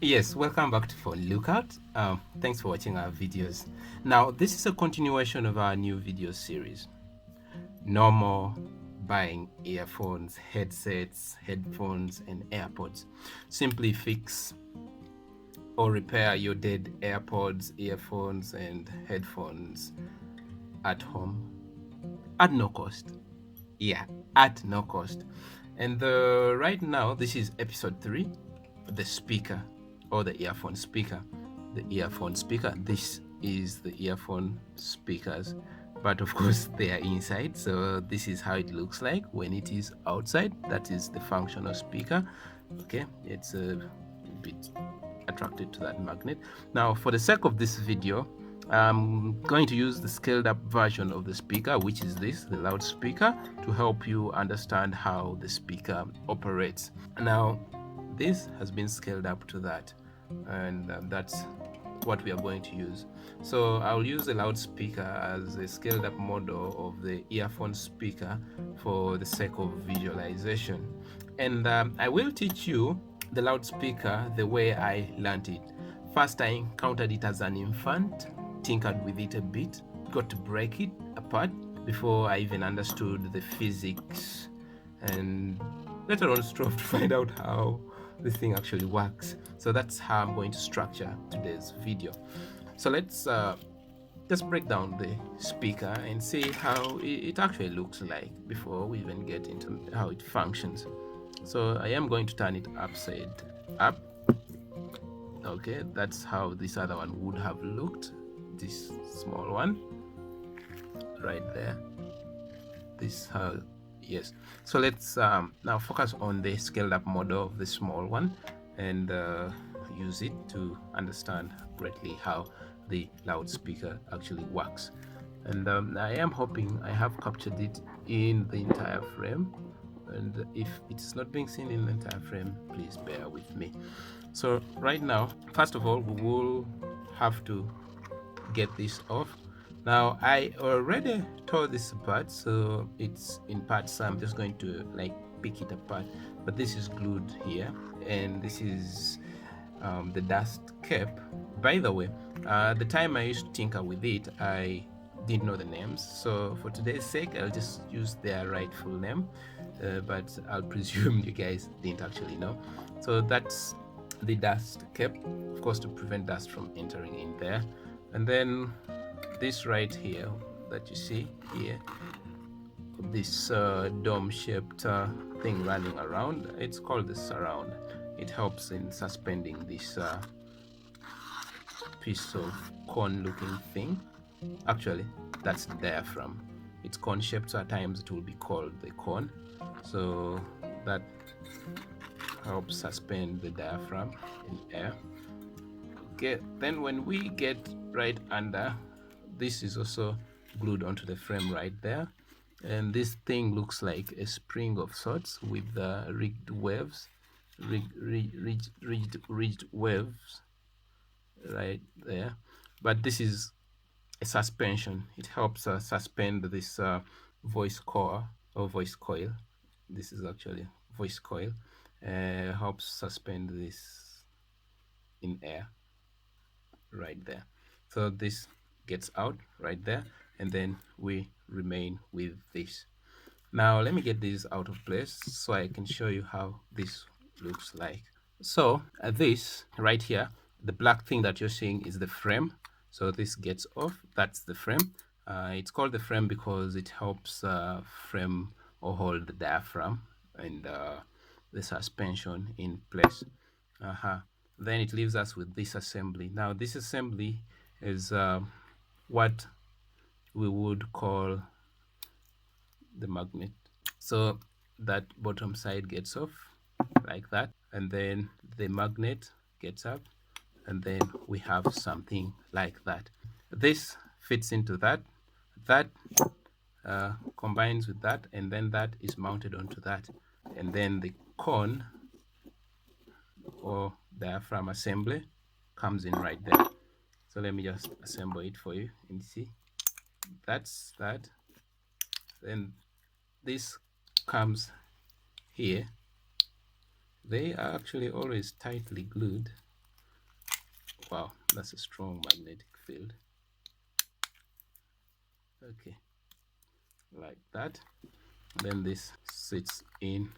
Yes, welcome back to Phone Lookout. Thanks for watching our videos. Now, this is a continuation of our new video series. No more buying earphones, headsets, headphones, and AirPods. Simply fix or repair your dead AirPods, earphones, and headphones at home at no cost. Yeah, at no cost. And right now, this is episode 3, the speaker or the earphone speaker. The earphone speaker. This is the earphone speakers, but of course they are inside. So this is how it looks like when it is outside. That is the functional speaker. Okay, it's a bit attracted to that magnet. Now, for the sake of this video, I'm going to use the scaled up version of the speaker, which is this, the loudspeaker, to help you understand how the speaker operates. Now, this has been scaled up to that, and that's what we are going to use. So I'll use the loudspeaker as a scaled up model of the earphone speaker for the sake of visualization. And I will teach you the loudspeaker the way I learned it. First, I encountered it as an infant, tinkered with it a bit, got to break it apart before I even understood the physics, and later on strove to find out how this thing actually works. So that's how I'm going to structure today's video. So let's just break down the speaker and see how it actually looks like before we even get into how it functions. So I am going to turn it upside up. Okay, that's how this other one would have looked, this small one right there. This yes. So let's now focus on the scaled up model of the small one and use it to understand greatly how the loudspeaker actually works. And I am hoping I have captured it in the entire frame, and if it's not being seen in the entire frame, please bear with me. So right now, first of all, we will have to get this off. Now I already tore this apart, so it's in parts, so I'm just going to like pick it apart, but this is glued here, and this is the dust cap. By the way, the time I used to tinker with it, I didn't know the names, so for today's sake I'll just use their rightful name, but I'll presume you guys didn't actually know. So that's the dust cap, of course, to prevent dust from entering in there. And then this right here that you see here, this dome shaped thing running around, it's called the surround. It helps in suspending this piece of cone looking thing. Actually, that's the diaphragm. It's cone shaped, so at times it will be called the cone. So that helps suspend the diaphragm in air. Okay, then when we get right under, this is also glued onto the frame right there, and this thing looks like a spring of sorts with rigged waves, rigged waves right there. But this is a suspension. It helps suspend this voice core or voice coil. This is actually voice coil. Helps suspend this in air right there. So this gets out right there, and then we remain with this. Now let me get this out of place so I can show you how this looks like. So this right here, the black thing that you're seeing is the frame. So this gets off, that's the frame. It's called the frame because it helps frame or hold the diaphragm and the suspension in place. Then it leaves us with this assembly. Now this assembly is what we would call the magnet. So that bottom side gets off like that, and then the magnet gets up, and then we have something like that. This fits into that, that combines with that, and then that is mounted onto that, and then the cone or diaphragm assembly comes in right there. So let me just assemble it for you and see. That's that. Then this comes here. They are actually always tightly glued. Wow, that's a strong magnetic field. Okay, like that. Then this sits in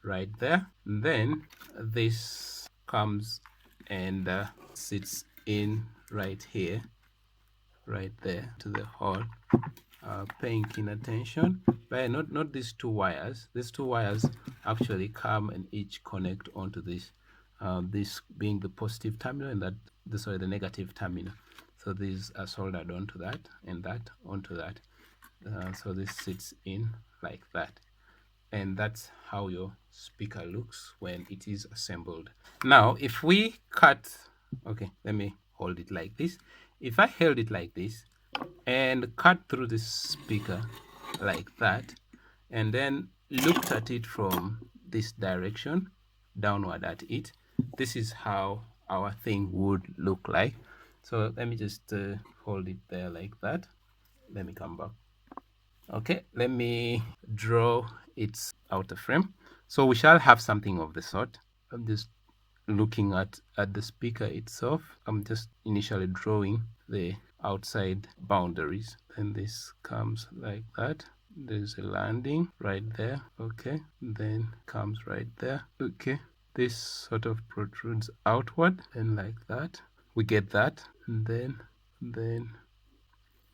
right there. And then this comes and sits in right here, right there to the hole. Paying keen attention, but not these two wires. These two wires actually come and each connect onto this, this being the positive terminal and that the negative terminal. So these are soldered onto that and that onto that. So this sits in like that, and that's how your speaker looks when it is assembled. Now if we cut, okay, let me hold it like this. If I held it like this and cut through the speaker like that, and then looked at it from this direction downward at it, this is how our thing would look like. So let me just hold it there like that. Let me come back. Okay, let me draw its outer frame. So we shall have something of the sort. I'm just looking at the speaker itself. I'm just initially drawing the outside boundaries, and this comes like that. There's a landing right there. Okay, then comes right there. Okay, this sort of protrudes outward, and like that we get that, and then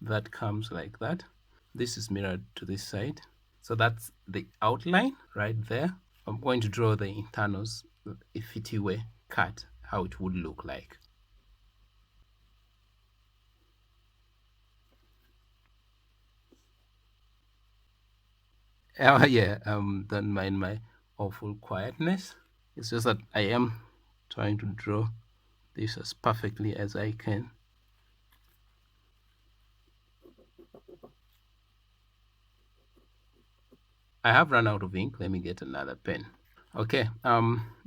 that comes like that. This is mirrored to this side, so that's the outline right there. I'm going to draw the internals if it were cut, how it would look like. Yeah, don't mind my awful quietness. It's just that I am trying to draw this as perfectly as I can. I have run out of ink. Let me get another pen. Okay,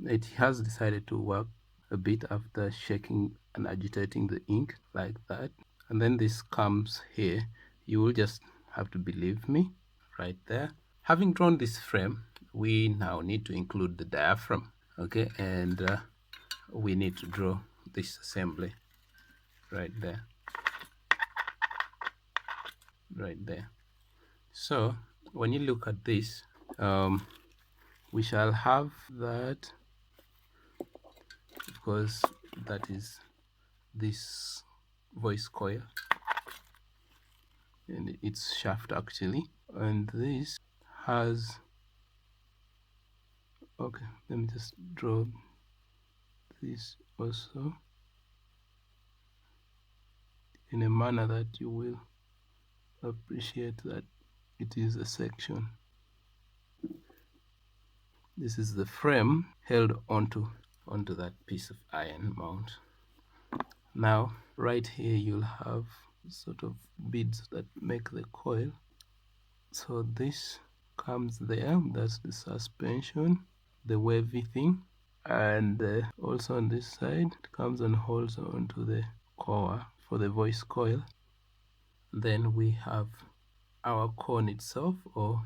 it has decided to work a bit after shaking and agitating the ink like that. And then this comes here. You will just have to believe me right there. Having drawn this frame, we now need to include the diaphragm. Okay, and we need to draw this assembly right there, right there. So when you look at this, we shall have that, of course, that is this voice coil and its shaft actually, and this has, okay, let me just draw this also in a manner that you will appreciate that it is a section. This is the frame held onto that piece of iron mount. Now right here you'll have sort of beads that make the coil. So this comes there, that's the suspension, the wavy thing, and also on this side it comes and holds onto the core for the voice coil. Then we have our cone itself, or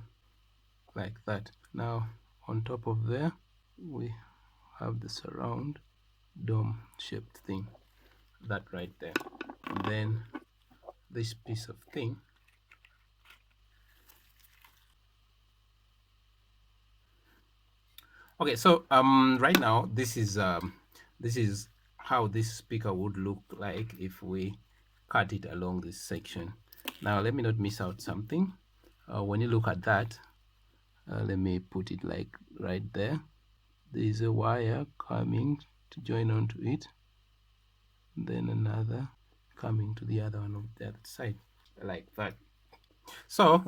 like that. Now on top of there we have the surround dome shaped thing, that right there. And then this piece of thing, okay, so right now this is how this speaker would look like if we cut it along this section. Now let me not miss out something. When you look at that, let me put it like right there. There is a wire coming to join onto it, then another coming to the other one of the other side, like that. So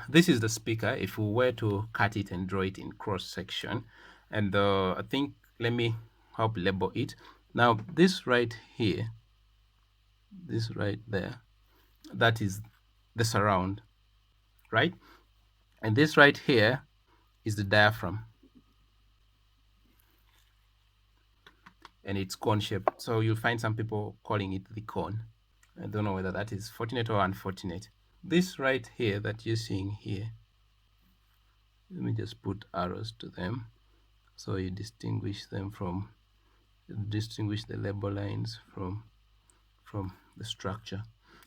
this is the speaker if we were to cut it and draw it in cross section. And I think, let me help label it. Now this right here, this right there, that is the surround, right? And this right here is the diaphragm, and it's cone shaped. So you'll find some people calling it the cone. I don't know whether that is fortunate or unfortunate. This right here that you're seeing here, let me just put arrows to them so you distinguish them from distinguish the label lines from the structure.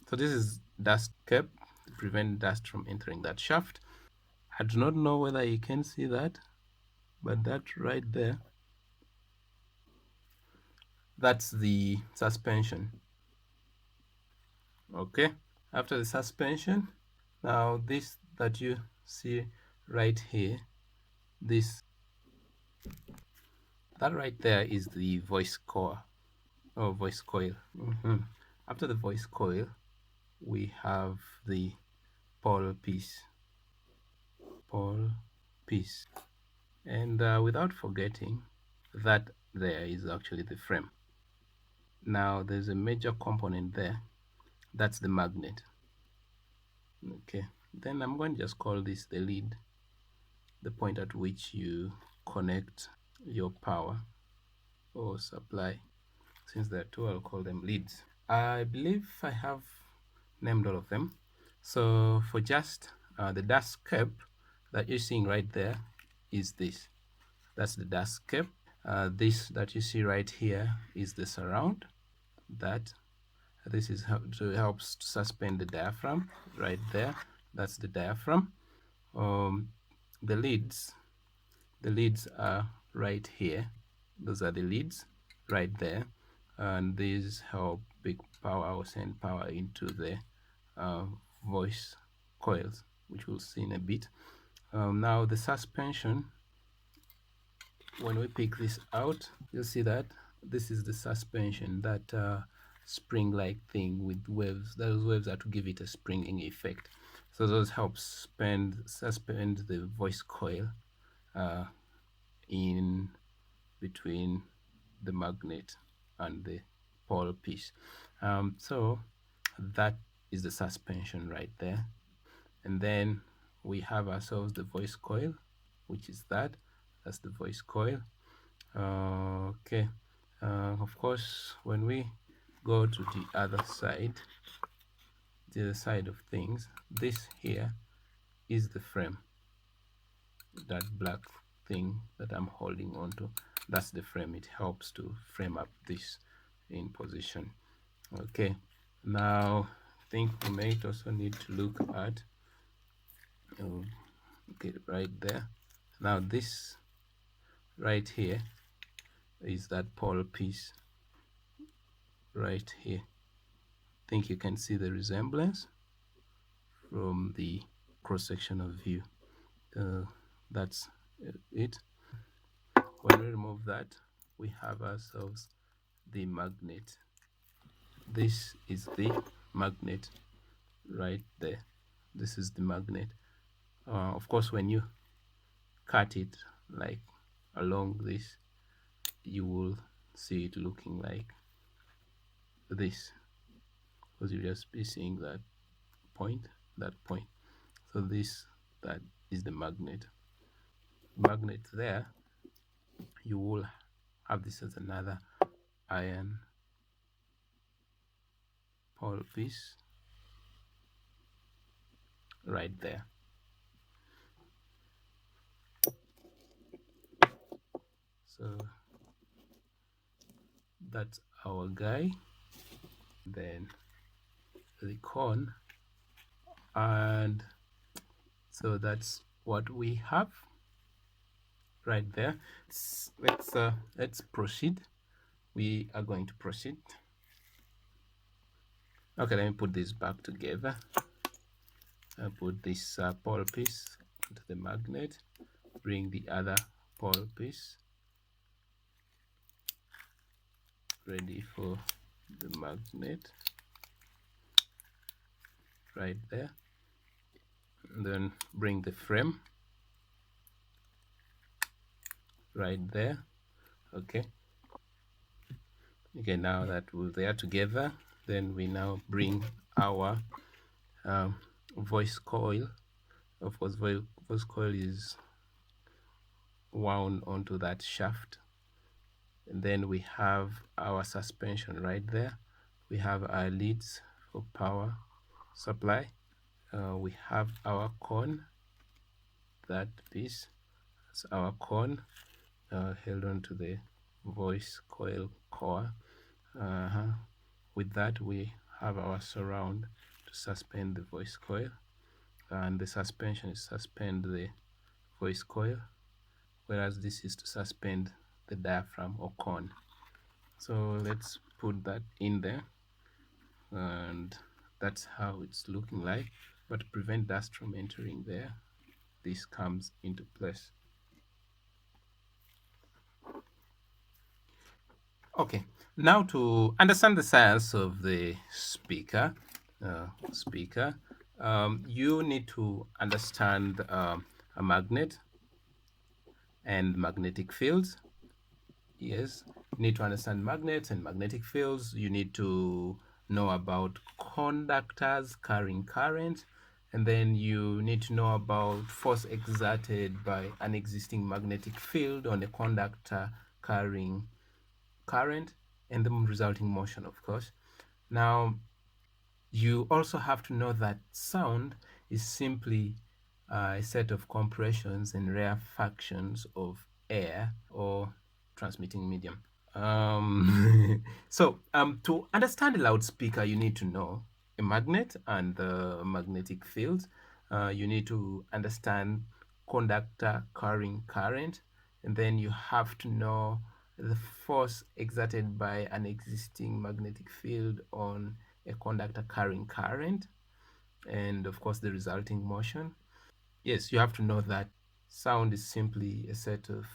So this is dust cap to prevent dust from entering that shaft. I do not know whether you can see that, but that right there, that's the suspension. Okay, after the suspension, now this that you see right here, that right there is the voice core or voice coil. After the voice coil, we have the pole piece, and without forgetting, that there is actually the frame. Now there's a major component there, that's the magnet. Okay, then I'm going to just call this the lead, the point at which you connect your power or supply. Since there are two, I'll call them leads. I believe I have named all of them. So for just the dust cap that you're seeing right there is this. That's the dust cap. This that you see right here is the surround. This is how to helps to suspend the diaphragm right there. That's the diaphragm. The leads are right here. Those are the leads right there, and these help big power or send power into the voice coils, which we'll see in a bit. Now the suspension, when we pick this out, you'll see that this is the suspension, that spring-like thing with waves. Those waves are to give it a springing effect. So those help suspend the voice coil in between the magnet and the pole piece. So that is the suspension right there. And then we have ourselves the voice coil, which is that's the voice coil. Okay, of course, when we go to the other side, of things, this here is the frame. That black thing that I'm holding onto, that's the frame. It helps to frame up this in position. Okay, now I think we might also need to look at okay, right there. Now this right here is that pole piece right here. I think you can see the resemblance from the cross-sectional view. That's it. When we remove that, we have ourselves the magnet. This is the magnet right there. This is the magnet. Of course, when you cut it like along this, you will see it looking like this, because you'll just be seeing that point. So that is the magnet there. You will have this as another iron pole piece right there. So that's our guy. Then the cone, and so that's what we have right there. Let's proceed. We are going to proceed. Okay, let me put this back together. I put this pole piece onto the magnet, bring the other pole piece ready for the magnet right there, and then bring the frame right there. Okay, now that they are together, then we now bring our voice coil. Of course, voice coil is wound onto that shaft, and then we have our suspension right there. We have our leads for power supply. We have our cone, that piece. That's our cone held onto the voice coil core. With that, we have our surround to suspend the voice coil, and the suspension is suspend the voice coil, whereas this is to suspend the diaphragm or cone. So let's put that in there, and that's how it's looking like. But to prevent dust from entering there, this comes into place. Okay, now to understand the science of the speaker, you need to understand a magnet and magnetic fields. Yes, you need to understand magnets and magnetic fields. You need to know about conductors carrying current, and then you need to know about force exerted by an existing magnetic field on a conductor carrying current, and the resulting motion, of course. Now, you also have to know that sound is simply a set of compressions and rarefactions of air or transmitting medium. To understand a loudspeaker, you need to know a magnet and the magnetic field. You need to understand conductor carrying current, and then you have to know the force exerted by an existing magnetic field on a conductor carrying current, and of course the resulting motion. Yes, you have to know that sound is simply a set of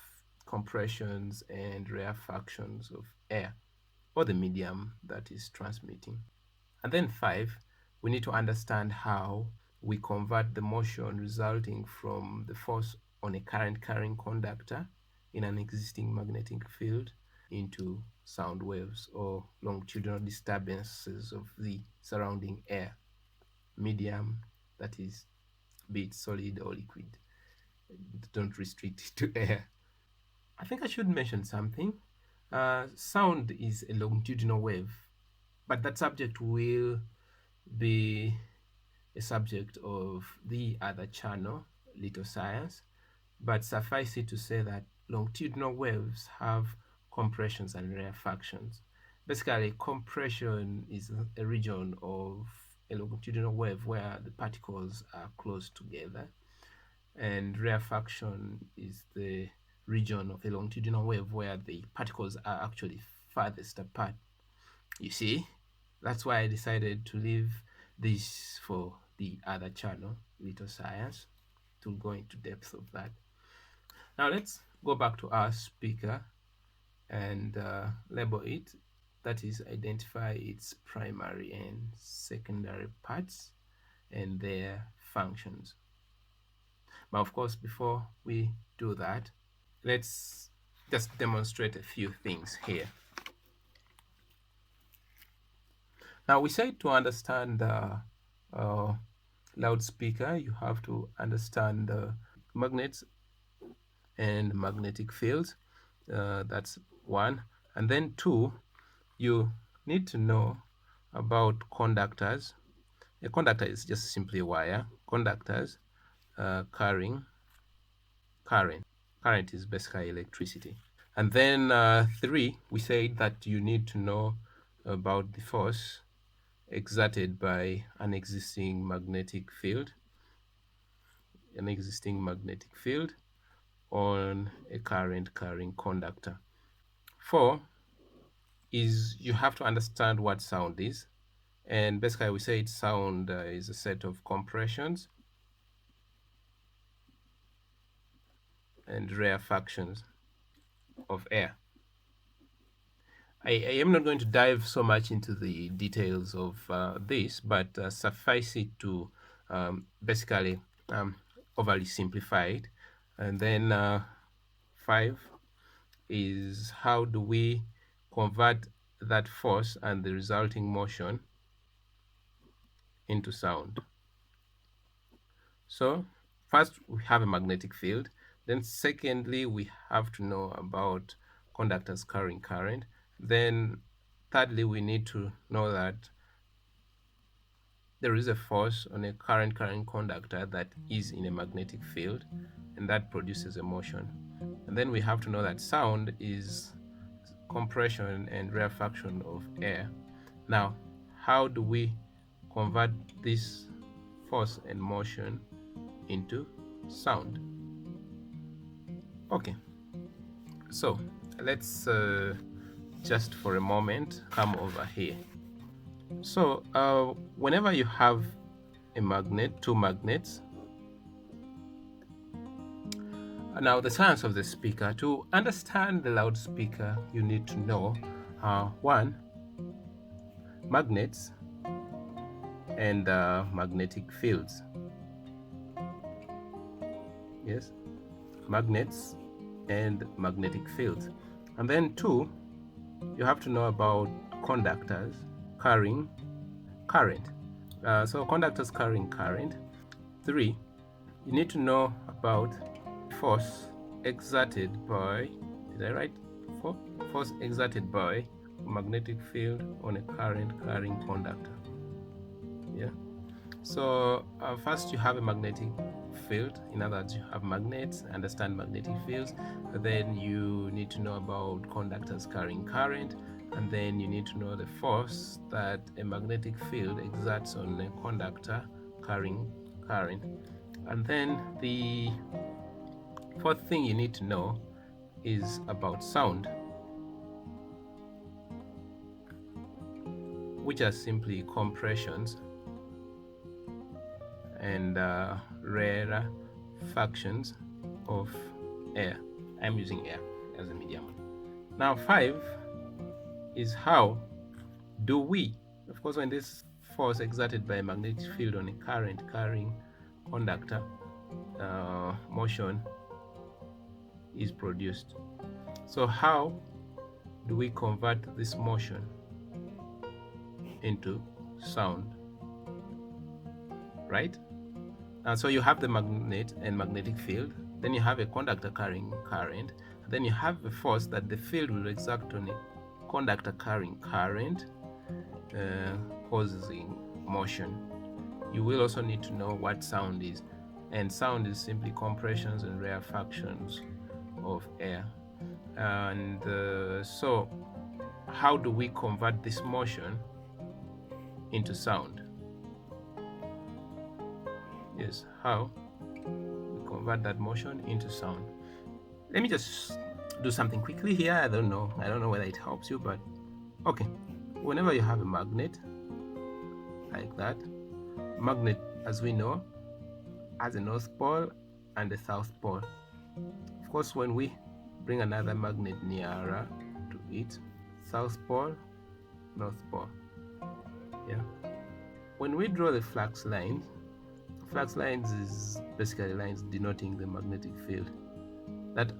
compressions and rarefactions of air or the medium that is transmitting. And then 5, we need to understand how we convert the motion resulting from the force on a current carrying conductor in an existing magnetic field into sound waves or longitudinal disturbances of the surrounding air medium, that is, be it solid or liquid. Don't restrict it to air. I think I should mention something. Sound is a longitudinal wave, but that subject will be a subject of the other channel, Little Science. But suffice it to say that longitudinal waves have compressions and rarefactions. Basically, compression is a region of a longitudinal wave where the particles are close together, and rarefaction is the region of a longitudinal wave where the particles are actually farthest apart. You see, that's why I decided to leave this for the other channel, Little Science, to go into depth of that. Now let's go back to our speaker and label it. That is, identify its primary and secondary parts and their functions. But of course, before we do that, let's just demonstrate a few things here. Now, we said to understand the loudspeaker, you have to understand the magnets and magnetic fields. That's 1. And then 2, you need to know about conductors. A conductor is just simply a wire. Conductors carrying current. Current is basically electricity. And then 3, we said that you need to know about the force exerted by an existing magnetic field on a current carrying conductor. 4 is you have to understand what sound is, and basically we say sound is a set of compressions and rarefactions of air. I am not going to dive so much into the details of this, but suffice it to basically overly simplify it. And then 5 is how do we convert that force and the resulting motion into sound. So first we have a magnetic field, then secondly we have to know about conductors carrying current, then thirdly we need to know that there is a force on a current carrying conductor that is in a magnetic field, and that produces a motion. And then we have to know that sound is compression and rarefaction of air. Now, how do we convert this force and motion into sound? Okay, so let's just for a moment come over here. So whenever you have a magnet, two magnets. Now the science of the speaker: to understand the loudspeaker, you need to know one, magnets and magnetic fields. Yes, magnets and magnetic fields. And then two, you have to know about conductors carrying current. So conductors carrying current. Three, you need to know about force exerted by, did I write force exerted by magnetic field on a current carrying conductor? Yeah. So first you have a magnetic field. In other words, you have magnets, understand magnetic fields. Then you need to know about conductors carrying current, and then you need to know the force that a magnetic field exerts on a conductor carrying current. And then the fourth thing you need to know is about sound, which are simply compressions and rarefactions of air. I'm using air as a medium. Now 5 is how do we, of course, when this force exerted by a magnetic field on a current carrying conductor, motion is produced. So how do we convert this motion into sound, right? And so you have the magnet and magnetic field, then you have a conductor carrying current, then you have a force that the field will exert on a conductor carrying current, causing motion. You will also need to know what sound is, and sound is simply compressions and rarefactions of air. And so how do we convert this motion into sound? Yes, how we convert that motion into sound. Let me just do something quickly here. I don't know whether it helps you, but okay. Whenever you have a magnet like that, magnet, as we know, has a north pole and a south pole. Of course, when we bring another magnet nearer to it, south pole, north pole. Yeah. When we draw the flux lines is basically lines denoting the magnetic field that